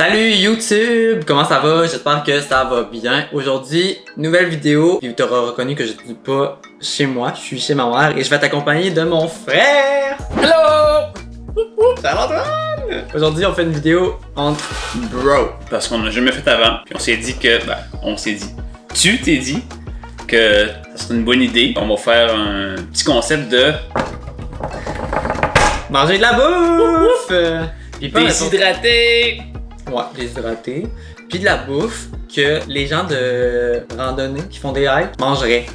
Salut YouTube! Comment ça va? J'espère que ça va bien. Aujourd'hui, nouvelle vidéo. Puis tu auras reconnu que je suis pas chez moi, je suis chez ma mère et je vais t'accompagner de mon frère! Hello! Salut Antoine! Aujourd'hui, on fait une vidéo entre bro. Parce qu'on n'a jamais fait avant, puis on s'est dit que... Tu t'es dit que ça serait une bonne idée. On va faire un petit concept de... Manger de la bouffe! Puis pas déshydraté! Ouais, déshydraté. Puis de la bouffe que les gens de randonnée qui font des hikes mangeraient.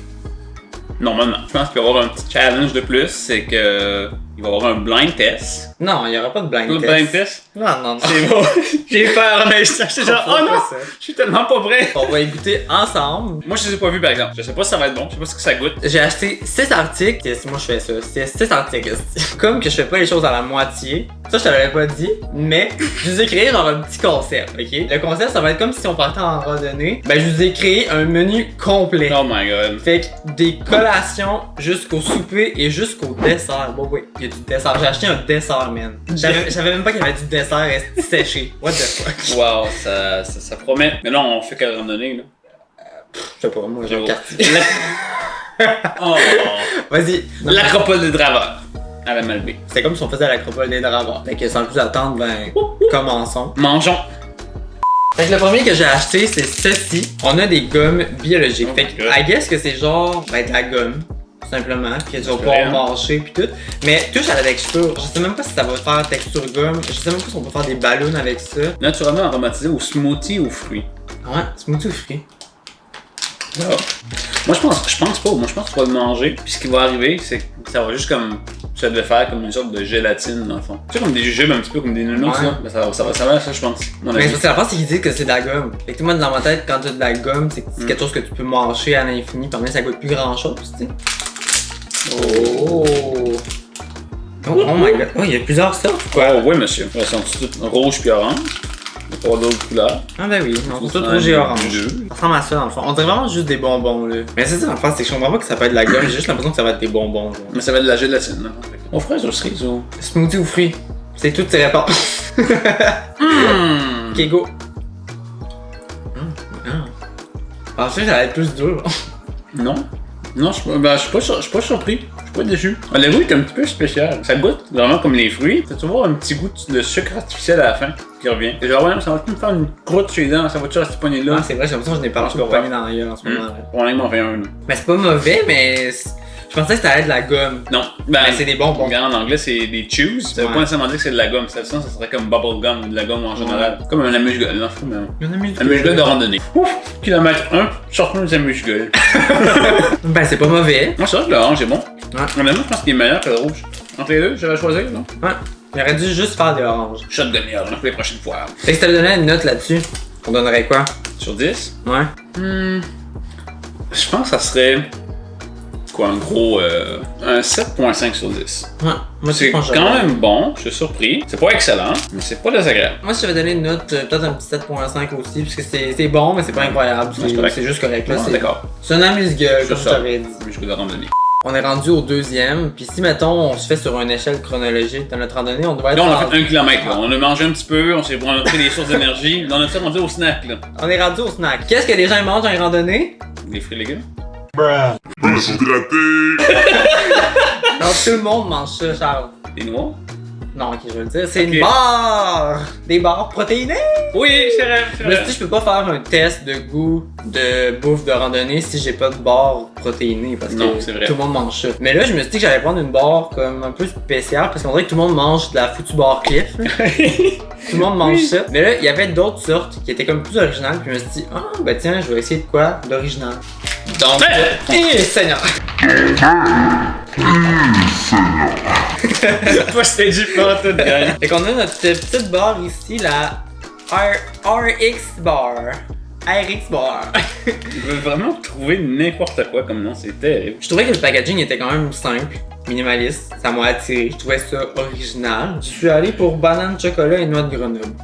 Normalement. Je pense qu'il va y avoir un petit challenge de plus, c'est que... Il va y avoir un blind test. Non, il n'y aura pas de blind Le test. blind test? Non. C'est bon. J'ai peur, mais j'étais genre, oh non! Je suis tellement pas prêt! On va y goûter ensemble. Moi, je les ai pas vus, par exemple. Je sais pas si ça va être bon, je sais pas ce que ça goûte. J'ai acheté 6 articles. Moi, je fais ça. C'est 6 articles. Comme que je fais pas les choses à la moitié. Ça, je te l'avais pas dit. Mais je vous ai créé genre un petit concept, ok? Le concept, ça va être comme si on partait en randonnée. Ben, je vous ai créé un menu complet. Oh my god. Fait que des collations jusqu'au souper et jusqu'au dessert. Bon, oui, il y a du dessert. J'ai acheté un dessert, man. J'avais même pas qu'il y avait du dessert séché. What the fuck? Wow, ça promet. Mais là, on fait quelle randonnée, là? Je sais pas, moi, j'ai un quartier. Oh. Vas-y. L'acropole des draveurs. À la Malbaie. C'est comme si on faisait l'acropole des draveurs. Fait que sans plus attendre, ben, commençons. Mangeons. Fait que le premier que j'ai acheté, c'est ceci. On a des gommes biologiques. Fait que, I guess que c'est genre, ben, de la gomme. Simplement, puis tu vas pouvoir mâcher puis tout. Mais touche à la texture. Je sais même pas si ça va faire texture gomme. Je sais même pas si on peut faire des ballons avec ça. Naturellement aromatisé au smoothie ou fruits. Ouais, smoothie ou fruits. Oh. Moi je pense pas. Moi je pense que tu vas le manger. Puis ce qui va arriver, c'est que ça va juste comme. Ça devait faire comme une sorte de gélatine dans le fond. Tu sais, comme des jujubes un petit peu comme des nounours là. Ben, ça va, ça je pense. Mais c'est la part, c'est qu'ils disent que c'est de la gomme. Fait que tout le monde dans ma tête, quand tu as de la gomme, c'est quelque chose que tu peux mâcher à l'infini. Puis en même ça goûte plus grand chose, tu sais. Oh my god. Oh, il y a plusieurs sortes. Quoi? Oh oui, monsieur. Elles sont toutes rouges puis orange. Il n'y a pas d'autres couleurs. Ah ben oui, non, c'est tout rouge et orange. Ça ressemble à ça dans le fond. On dirait vraiment juste des bonbons là. Mais c'est ça dans le fond, c'est que je comprends pas que ça peut être de la gomme, j'ai juste l'impression que ça va être des bonbons. Genre. Mais ça va être de la gélatine là. On ferait sur cerise ou. Smoothie ou fruits. C'est toutes tes réponses. Ok, go. Je pensais que ça allait être plus dur. Non. Non, je suis pas surpris. Je suis pas déçu. Le goût est un petit peu spécial. Ça goûte vraiment comme les fruits. Tu vas voir un petit goût de sucre artificiel à la fin qui revient. Et genre, ouais, ça va me faire une croûte sur les dents. Ça va-tu rester pogné là? Ah, c'est vrai, j'ai l'impression que je n'ai pas pogné dans la gueule en ce moment. On en m'en fait un. Mais c'est pas mauvais, mais je pensais que ça allait être de la gomme. Non. Ben, c'est des bonbons. En anglais, c'est des chews. Ça veut pas nécessairement dire que c'est de la gomme. Ça serait comme bubble gum ou de la gomme en général. Comme un amuse-gueule. Un amuse-gueule de randonnée. Ouf! Kilomètre 1, sortons les amuse-gueules. Ben, c'est pas mauvais. Moi, c'est vrai que l'orange est bon. Ouais. Honnêtement, je pense qu'il est meilleur que le rouge. Entre les deux, j'aurais choisi, non? Ouais. J'aurais dû juste faire des oranges. Shotgunner, pour les prochaines fois. Fait que si t'avais donné une note là-dessus, on donnerait quoi? Sur 10? Ouais. Je pense que ça serait. Quoi, en gros, un 7.5 sur 10. Ouais. Moi, C'est quand même bon, je suis surpris. C'est pas excellent, mais c'est pas désagréable. Moi, si j'avais donné une note, peut-être un petit 7.5 aussi, parce que c'est bon, mais c'est pas incroyable. C'est juste correct. Là, d'accord. C'est un amuse-gueule, comme je t'avais dit. Amuse-gueule de randonnée. On est rendu au deuxième, puis si mettons on se fait sur une échelle chronologique dans notre randonnée, on doit être. Là, on a fait 1 km, là. On a mangé un petit peu, on s'est pris des sources d'énergie. Là, on a fait rendu au snack, là. On est rendu au snack. Qu'est-ce que les gens mangent en randonnée? Des fruits et légumes. Déshydraté. Donc tout le monde mange ça, Charles. Des noix. Non, ok, je veux le dire, c'est une barre! Des barres protéinées! Oui, c'est vrai. Je me suis dit, je peux pas faire un test de goût de bouffe de randonnée si j'ai pas de barre protéinée parce que tout le monde mange ça. Mais là, je me suis dit que j'allais prendre une barre comme un peu spéciale parce qu'on dirait que tout le monde mange de la foutue barre Cliff. Tout le monde mange ça. Mais là, il y avait d'autres sortes qui étaient comme plus originales. Puis je me suis dit, ah, ben tiens, je vais essayer de quoi d'original. Donc, Seigneur! Moi, c'était du pas tout gang. Fait qu'on a notre petite barre ici, la RX bar. RX bar. Ils veulent vraiment trouver n'importe quoi comme nom, c'est terrible. Je trouvais que le packaging était quand même simple, minimaliste. Ça m'a attiré, je trouvais ça original. Je suis allé pour banane, chocolat et noix de Grenoble.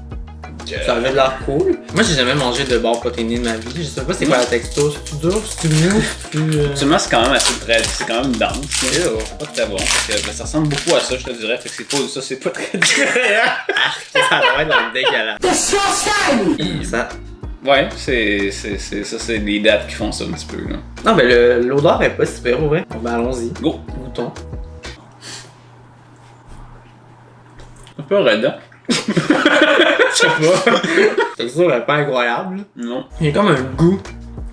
Ça avait de l'air cool. Moi, j'ai jamais mangé de barre protéinée de ma vie. Je sais pas c'est quoi la texture. C'est-tu dur, c'est-tu mou, c'est-tu. Absolument, c'est quand même assez très. C'est quand même dense. C'est pas très bon. Parce que, ça ressemble beaucoup à ça, je te dirais. Fait que c'est pas ça, c'est pas très différent. Ça doit être dégueulasse. Ça... Ouais, c'est les dates qui font ça un petit peu, là. Non, mais l'odeur est pas super, ouais. Bon, ben allons-y. Go! Goûtons. Un peu raide, hein? Je sais pas. C'est sûr, elle est pas incroyable. Non. Il y a comme un goût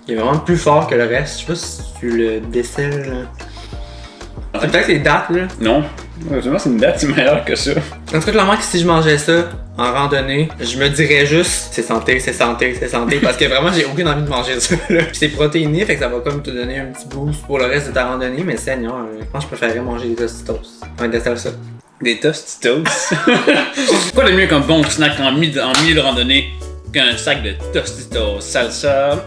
qui est vraiment plus fort que le reste. Je sais pas si tu le décèles. C'est peut-être les dates, là. Non. Heureusement, c'est une date, c'est meilleur que ça. En tout cas, clairement que si je mangeais ça en randonnée, je me dirais juste c'est santé, c'est santé, c'est santé. Parce que vraiment, j'ai aucune envie de manger ça, là. Puis c'est protéiné, fait que ça va comme te donner un petit boost pour le reste de ta randonnée. Mais Seigneur, je pense que je préférerais manger des Tostitos. On décèle ça. Des Tostitos. Quoi de mieux qu'un bon snack en milieu de randonnée qu'un sac de Tostitos salsa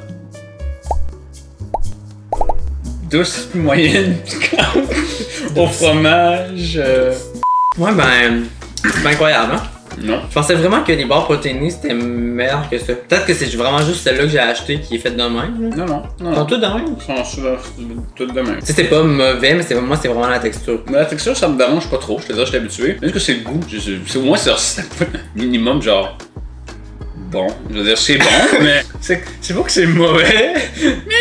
douce, moyenne, piquante, au fromage. Ouais, ben, c'est incroyable, hein? Non. Je pensais vraiment que les barres protéinées c'était meilleur que ça. Peut-être que c'est vraiment juste celle-là que j'ai acheté qui est faite de même. Là. Non. Ils sont toutes de même? Ils sont toutes de même. Tu sais, c'est pas mauvais, mais moi, c'est vraiment la texture. Mais la texture, ça me dérange pas trop. Je te dis, je suis habitué. Mais est-ce que c'est le goût? Au moins, c'est minimum, genre. Bon, je veux dire, c'est bon, mais c'est pas que c'est mauvais, mais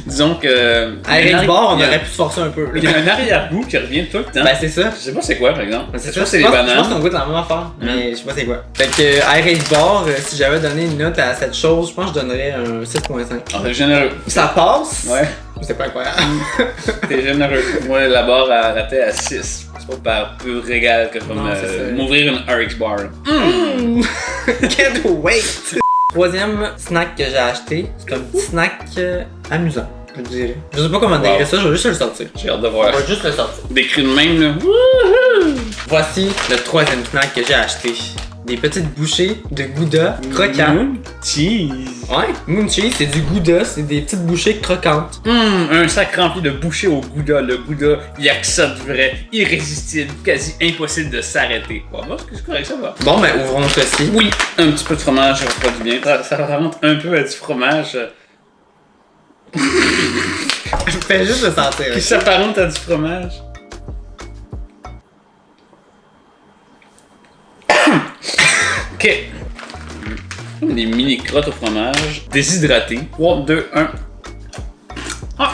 disons que... Avec bar, on aurait pu se forcer un peu. Il y a un arrière-goût qui revient tout le temps. Ben c'est ça. Je sais pas c'est quoi, par exemple. Ben, c'est ça, c'est les bananes. Je pense qu'on goûte la même affaire, mais je sais pas c'est quoi. Fait que Ice Bar, si j'avais donné une note à cette chose, je pense que je donnerais un 6.5. Ah, t'es généreux. Ça passe? Ouais. C'est pas incroyable. T'es généreux. Moi, la barre a raté à 6. C'est pas par pur régal que comme m'ouvrir une RX bar. Can't wait! Troisième snack que j'ai acheté, c'est un petit snack amusant, je dirais. Je sais pas comment décrire ça, je vais juste le sortir. J'ai hâte de voir. On va juste le sortir. Décrit de même, là. Voici le troisième snack que j'ai acheté. Des petites bouchées de Gouda croquants. Moon cheese. Ouais, Moon cheese, c'est du Gouda, c'est des petites bouchées croquantes. Un sac rempli de bouchées au Gouda. Le Gouda, il y a que ça de vrai, irrésistible, quasi impossible de s'arrêter. Bon, c'est correct, ça va. Bon, ben ouvrons ceci. Oui, un petit peu de fromage, ça va pas du bien. Ça rentre un peu à du fromage. Je fais juste le sentir. Qui s'apparente à du fromage. Ok. Des mini crottes au fromage. Déshydratées. 3, 2, 1. Ah!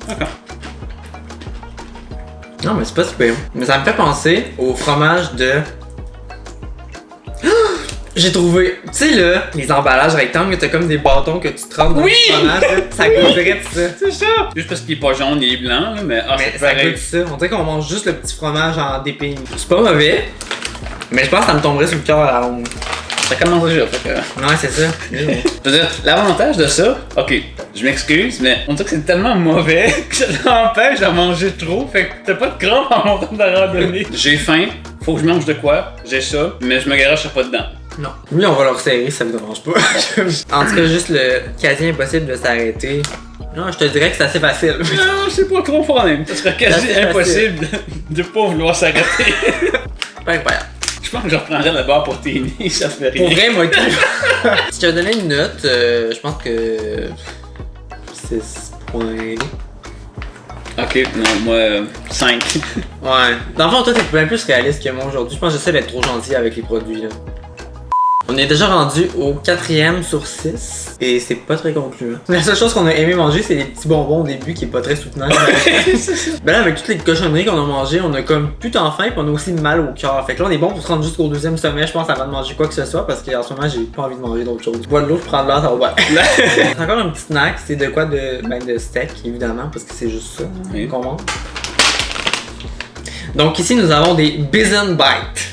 D'accord. Non, mais c'est pas super. Mais ça me fait penser au fromage de... J'ai trouvé, tu sais là, les emballages rectangles, t'as comme des bâtons que tu trempes dans le fromage, là, ça goûterait de ça. C'est ça! Juste parce qu'il est pas jaune, il est blanc, là, mais mais ça goûte ça. On dirait qu'on mange juste le petit fromage en DPI. C'est pas mauvais, mais je pense que ça me tomberait sur le cœur à la longue. Ça commence déjà, fait que... Ouais, c'est ça. Je veux dire, l'avantage de ça, ok, je m'excuse, mais on dirait que c'est tellement mauvais que ça t'empêche de manger trop, fait que t'as pas de crampes en montant de la randonnée. J'ai faim, faut que je mange de quoi, j'ai ça, mais je me garoche pas dedans. Non. Lui, on va le resserrer, ça me dérange pas. En tout cas, juste le quasi impossible de s'arrêter. Non, je te dirais que c'est assez facile. Non, c'est pas trop problème. Ça serait quasi impossible de pas vouloir s'arrêter. Pas incroyable. Je pense que je reprendrais la barre pour tes nids, ça fait rien. Pour vrai, moi, si je te donnais une note, je pense que 6.2. Ok, non, moi, 5. Ouais. Dans le fond, toi, t'es bien plus réaliste que moi aujourd'hui. Je pense que j'essaie d'être trop gentil avec les produits, là. On est déjà rendu au 4e sur 6 et c'est pas très concluant. La seule chose qu'on a aimé manger, c'est les petits bonbons au début qui est pas très soutenable. Ben là, avec toutes les cochonneries qu'on a mangées, on a comme plus tant faim et on a aussi mal au cœur. Fait que là, on est bon pour se rendre jusqu'au 2e sommet, je pense, avant de manger quoi que ce soit parce qu'en ce moment, j'ai pas envie de manger d'autre chose. Je bois de l'eau, je prends de l'air, ça va. C'est encore un petit snack, c'est de quoi de steak, évidemment, parce que c'est juste ça qu'on mange. Donc ici, nous avons des Bison Bites.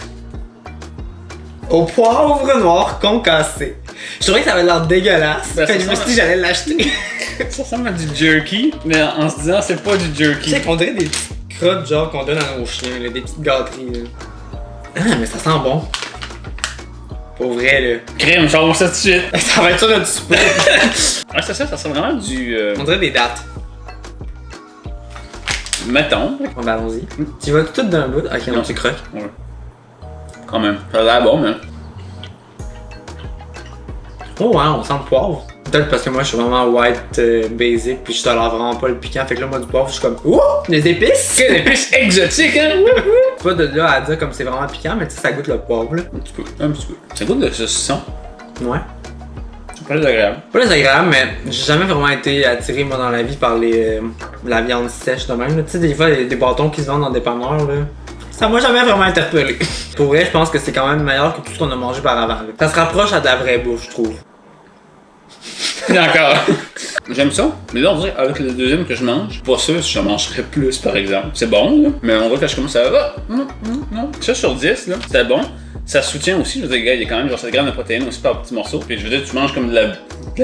Au poivre noir concassé. Je trouvais que ça avait l'air dégueulasse. Ben, fait que je me suis dit que j'allais l'acheter. Ça ressemble à du jerky, mais en se disant c'est pas du jerky. Tu sais qu'on dirait des petites crottes genre qu'on donne à nos chiens, là, des petites gâteries. Là. Ah, mais ça sent bon. Pour vrai, là. Crème, j'en mange ça tout de suite. Ça va être ça notre souper. Ouais, c'est ça sent vraiment du. On dirait des dattes. Mettons. Bon, ben allons-y. Tu vas tout d'un bout. Ok, non, tu croques. Ouais. Quand même. Ça a l'air bon, mais. Oh, ouais, on sent le poivre. Peut-être parce que moi je suis vraiment white basic puis je tolère vraiment pas le piquant. Fait que là, moi du poivre, je suis comme ouh, des épices! Des épices exotiques, hein? Pas de là à dire comme c'est vraiment piquant, mais tu sais, ça goûte le poivre là. Un petit peu. Ça goûte de saucisson. Ouais. C'est pas désagréable. Pas désagréable, mais j'ai jamais vraiment été attiré, moi, dans la vie par la viande sèche de même. Tu sais, des fois, des bâtons qui se vendent dans des panneurs, là. Ça m'a jamais vraiment interpellé. Pour vrai, je pense que c'est quand même meilleur que tout ce qu'on a mangé par avant. Là. Ça se rapproche à de la vraie bouffe, je trouve. Encore. J'aime ça, mais là on dirait avec le deuxième que je mange, pas ça, je mangerais plus par exemple. C'est bon là, mais on voit que je commence à. Non. Ça sur 10 là, c'est bon. Ça soutient aussi, je veux dire, il y a quand même genre 7 grammes de protéines aussi par petits morceaux. Puis je veux dire, tu manges comme de la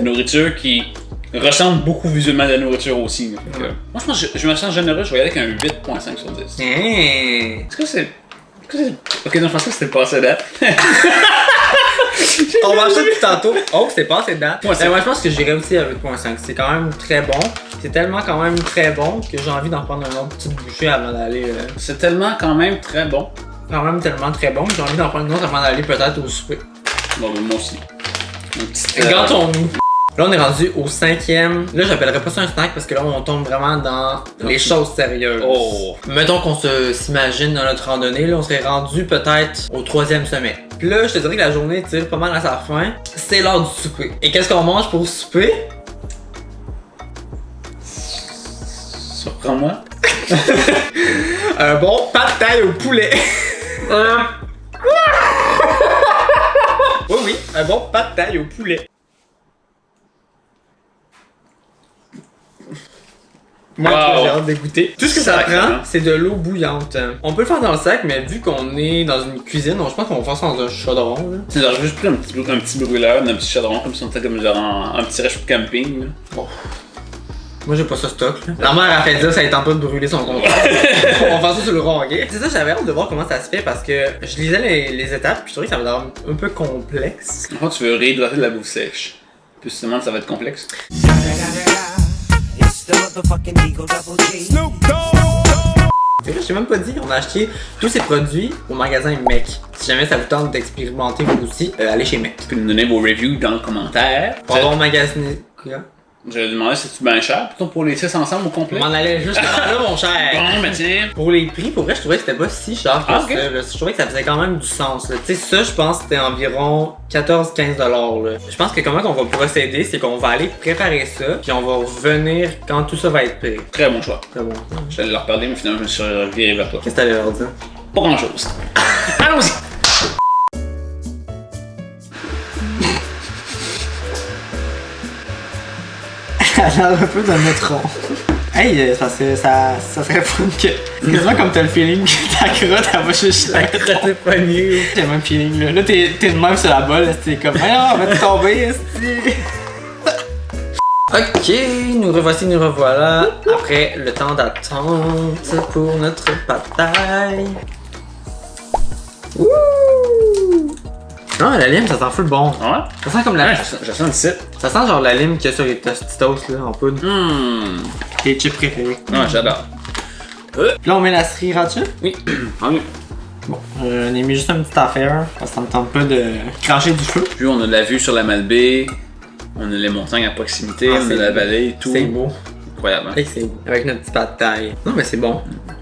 nourriture qui ressemble beaucoup visuellement à la nourriture aussi. Là. Moi je pense que je me sens généreux, je vais y aller avec un 8.5 sur 10. Est-ce que c'est. Ok, non, je pense que c'était pas assez date. On mange ça depuis tantôt. Oh, c'est pas assez date. Moi, je pense que j'irais aussi à 8.5. C'est quand même très bon. C'est tellement quand même très bon que j'ai envie d'en prendre un autre petit bouchée avant d'aller. C'est tellement quand même très bon. Quand même tellement très bon que j'ai envie d'en prendre une autre avant d'aller peut-être au souper. Bon, moi aussi. Gâtons-nous. Là, on est rendu au 5e. Là, j'appellerais pas ça un snack parce que là, on tombe vraiment dans les choses sérieuses. Oh. Mettons qu'on s'imagine dans notre randonnée, là, on serait rendu peut-être au 3e sommet. Puis là, je te dirais que la journée tire pas mal à sa fin. C'est l'heure du souper. Et qu'est-ce qu'on mange pour souper? Surprends-moi. Un bon pad thaï au poulet. Oui, un bon pad thaï au poulet. Moi, j'ai hâte de goûter. Tout ce que ça prend, c'est de l'eau bouillante. On peut le faire dans le sac, mais vu qu'on est dans une cuisine, je pense qu'on va faire ça dans un chaudron. Tu as juste pris un petit brûleur, un petit chaudron, comme si on était comme genre un petit rêche de camping. Là. Bon. Moi, j'ai pas ça stock. Là. La mère a fait dire ça, elle tente pas de brûler son comptoir. On va faire ça sur le rond, ok? C'est ça, j'avais hâte de voir comment ça se fait parce que je lisais les étapes, puis je trouvais que ça va être un peu complexe. En fait, tu veux réhydrater de la bouffe sèche. Puis justement, ça va être complexe. Je t'ai même pas dit, on a acheté tous ces produits au magasin Mec. Si jamais ça vous tente d'expérimenter vous aussi, allez chez Mec. Tu peux nous donner vos reviews dans le commentaire. On va magasiner. Je vais demander si c'est bien cher, plutôt pour les 6 ensemble au complet. On m'en allait juste là, mon cher. Bon, ben tiens. Pour les prix, pour vrai, je trouvais que c'était pas si cher que ça. Je trouvais que ça faisait quand même du sens. Tu sais, ça, je pense que c'était environ 14-15$. Je pense que comment on va procéder, c'est qu'on va aller préparer ça, puis on va revenir quand tout ça va être prêt. Très bon choix. Très bon. J'allais leur parler, mais finalement, je me suis viré vers toi. Qu'est-ce que t'allais leur dire? Pas grand-chose. Allons-y! Alors un peu de notre rond. Hey, ça serait fun que. C'est quasiment comme t'as le feeling que ta crotte, elle va juste la crotte poignée. J'ai le même feeling là. Là, t'es de même sur la balle, t'es comme, ah, on va te tomber, esti. Ok, nous revoilà. Après le temps d'attente pour notre bataille. Wouh! Non, la lime, ça sent full bon. Ouais? Ça sent comme la. Ouais, je sens le site. Ça sent genre la lime qu'il y a sur les Tostitos là, en poudre. Tes chips préférés. Ouais, j'adore. Puis là, on met la sriracha. Oui. Oui. Bon, on a mis juste une petite affaire, parce que ça me tente pas de cracher du feu. Puis on a de la vue sur la Malbaie, on a les montagnes à proximité, on a la vallée et tout. C'est beau. Incroyable, hein? C'est beau. Avec notre petit pas de taille. Non, mais c'est bon.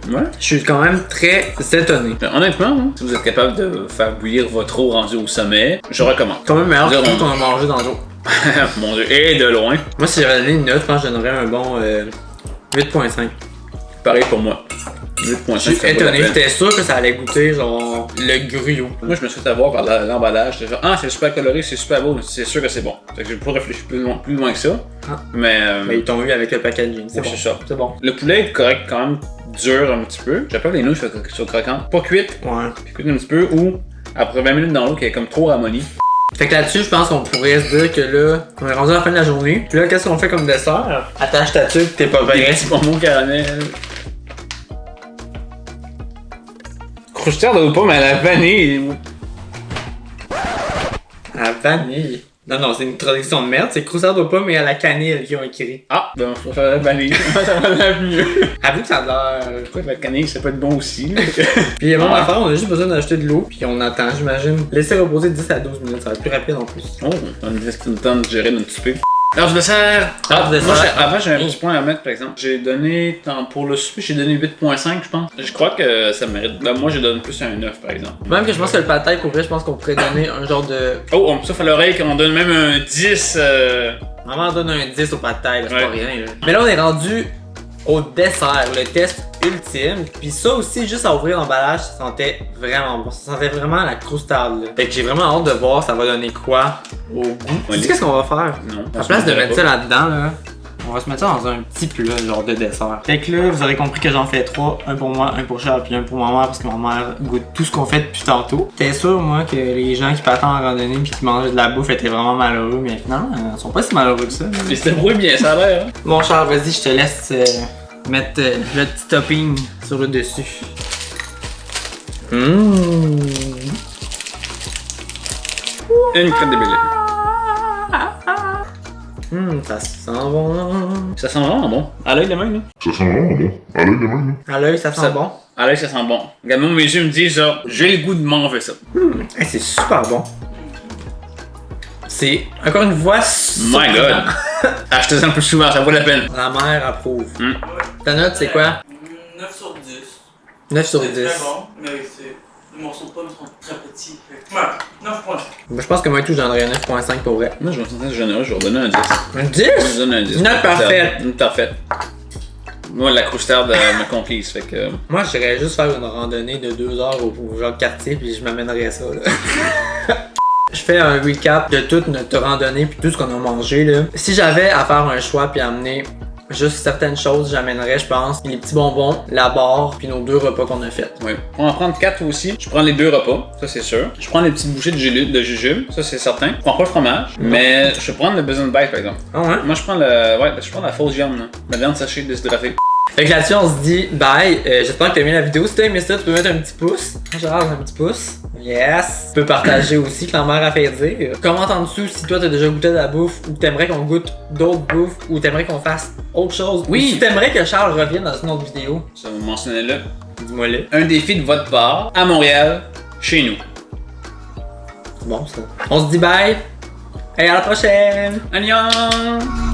Ouais. Je suis quand même très étonné. Honnêtement, hein, si vous êtes capable de faire bouillir votre eau rendue au sommet, je recommande. Quand même meilleur que tout qu'on a mangé dans l'eau. Mon dieu, et de loin. Moi, si j'avais donné une note, je pense que je donnerais un bon 8.5. Pareil pour moi. 8.5. Je suis étonné, j'étais sûr que ça allait goûter genre le gruau. Moi, je me suis fait avoir par l'emballage. J'étais genre, ah, c'est super coloré, c'est super beau, c'est sûr que c'est bon. Fait que j'ai pas réfléchi plus loin que ça. Ah. Mais ils t'ont eu avec le packaging. C'est bon. C'est ça. C'est bon. Le poulet est correct quand même, dur un petit peu. J'appelle les nouilles sur croquantes. Pas cuites. Ouais. Puis cuites un petit peu ou après 20 minutes dans l'eau qui est comme trop ramollie. Fait que là-dessus, je pense qu'on pourrait se dire que là, on est rendu à la fin de la journée. Puis là, qu'est-ce qu'on fait comme dessert? Attache ta tube, t'es pas Des bien. petits bonbons caramel. Croustillard de pas, mais à la vanille. À la vanille. Non, c'est une traduction de merde. C'est croustillard aux pommes et à la cannelle qui ont écrit. Ah, ben on va faire la vanille. Ça va l'air mieux. Avoue que ça a l'air. Pourquoi la cannelle, ça peut être bon aussi. Puis bon affaire, on a juste besoin d'acheter de l'eau. Puis on attend, j'imagine. Laisser reposer 10 à 12 minutes. Ça va être plus rapide en plus. Oh, on laisse le temps de gérer notre souper. Alors, du dessert. Moi, avant, j'ai un petit point à mettre, par exemple. J'ai donné, pour le souper, j'ai donné 8.5, je pense. Je crois que ça mérite. Ben, moi, j'ai donné plus un 9, par exemple. Même que je pense que le pad thai, pour vrai, je pense qu'on pourrait donner un genre de. Oh, on me souffle à l'oreille qu'on donne même un 10. Maman, on donne un 10 au pad thai, c'est pas rien. Là. Mais là, on est rendu au dessert, le test ultime. Puis ça aussi, juste à ouvrir l'emballage, ça sentait vraiment bon. Ça sentait vraiment la croustade. Là. Fait que j'ai vraiment hâte de voir ça va donner quoi au goût. Tu sais qu'est-ce qu'on va faire? Non. À place de mettre ça là-dedans, là, on va se mettre ça dans un petit plat, genre de dessert. Fait que là, vous aurez compris que j'en fais 3. Un pour moi, un pour Charles, puis un pour ma mère, parce que ma mère goûte tout ce qu'on fait depuis tantôt. T'es sûr, moi, que les gens qui partent en randonnée puis qui mangeaient de la bouffe étaient vraiment malheureux, mais finalement, ils sont pas si malheureux que ça. Mais c'était brouillé bien, ça a l'air. Hein? Bon, Charles, vas-y, je te laisse mettre le petit topping sur le dessus. Une crème de bélé. Ça sent bon. Ça sent vraiment bon. À l'œil de même, là. Ça sent vraiment bon. À l'œil de même. À l'œil, ça sent bon. À l'œil, ça sent bon. Regarde, moi, mes yeux me disent ça. J'ai le goût de manger ça. Hey, c'est super bon. C'est, encore une fois, My God. Achetez-en un peu souvent, ça vaut la peine. La mère approuve. Ta note, c'est quoi? 9 sur 10. 9 sur 10. C'est très bon, mais les morceaux de pommes sont très petits. Ouais, 9 points. Je pense que moi, tout, j'en donnerais 9.5 pour vrai. Moi, je vais me sentir généreux, je vais redonner un 10. Un 10? Je donne un 10. Une note parfaite. Une parfaite. Moi, la croustarde me conquise, fait que... Moi, j'irais juste faire une randonnée de 2 heures au genre quartier, puis je m'amènerais ça, là. Je fais un recap de toute notre randonnée puis tout ce qu'on a mangé, là. Si j'avais à faire un choix puis à amener juste certaines choses, j'amènerais, je pense, les petits bonbons, la barre, puis nos 2 repas qu'on a fait. Oui. On va en prendre 4 aussi. Je prends les 2 repas, ça c'est sûr. Je prends les petites bouchées de jujube, ça c'est certain. Je prends pas le fromage, mais je vais prendre le Bison Bite par exemple. Ah ouais? Moi je prends la fausse viande, là. La viande sachée déshydratée. Fait que là-dessus, on se dit bye. J'espère que t'as aimé la vidéo. Si t'as aimé ça, tu peux mettre un petit pouce. Genre, un petit pouce. Yes! Tu peux partager aussi, que la mère a fait dire. Commente en dessous si toi t'as déjà goûté de la bouffe ou t'aimerais qu'on goûte d'autres bouffes ou t'aimerais qu'on fasse autre chose. Oui! Ou si t'aimerais que Charles revienne dans une autre vidéo. Ça vous mentionnez-le. Dis-moi-le. Un défi de votre part à Montréal, chez nous. Bon, ça. On se dit bye. Et à la prochaine! Annyeong!